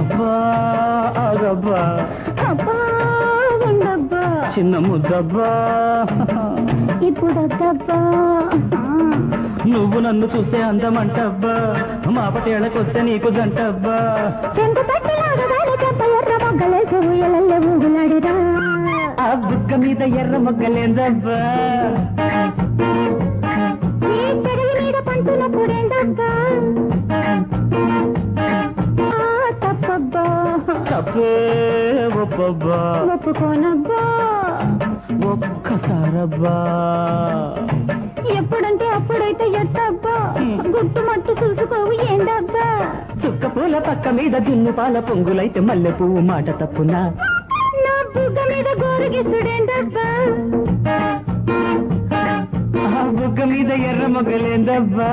అబ్బా ఆగబ్బా అబ్బా ఉండబ్బా చిన్న ముద్దబ్బా ఇప్పుడు వద్దబ్బా నువ్వు నన్ను చూస్తే అందమంటబ్బా మా పటేళ్ళకొస్తే నీకు జంటబ్బా చెంగు పట్టిలాగదాని చెంప ఎర్ర మొగ్గలేసి ఊయలల్లే ఊగులాడిరా ఆ బుక్క మీద ఎర్ర మొగ్గలేదబ్బా ఈ పెదవి మీద పంటున్నప్పుడేందబ్బా తప్పబ్బా తప్పే ఒప్పబ్బా ఒప్పుకోనబ్బా ఒక్కసారబ్బా ఎప్పుడంటే అప్పుడైతే ఎట్టబ్బా గుట్టు మట్టు చూసుకోవు ఏందబ్బా చుక్క పూల పక్క మీద జున్ను పాల పొంగులైతే మల్లె పువ్వు మాట తప్పునా నా బుగ్గ మీద గోరుగిసుడేందబ్బా ఆ బుగ్గ మీద ఎర్ర మొగ్గలేదబ్బా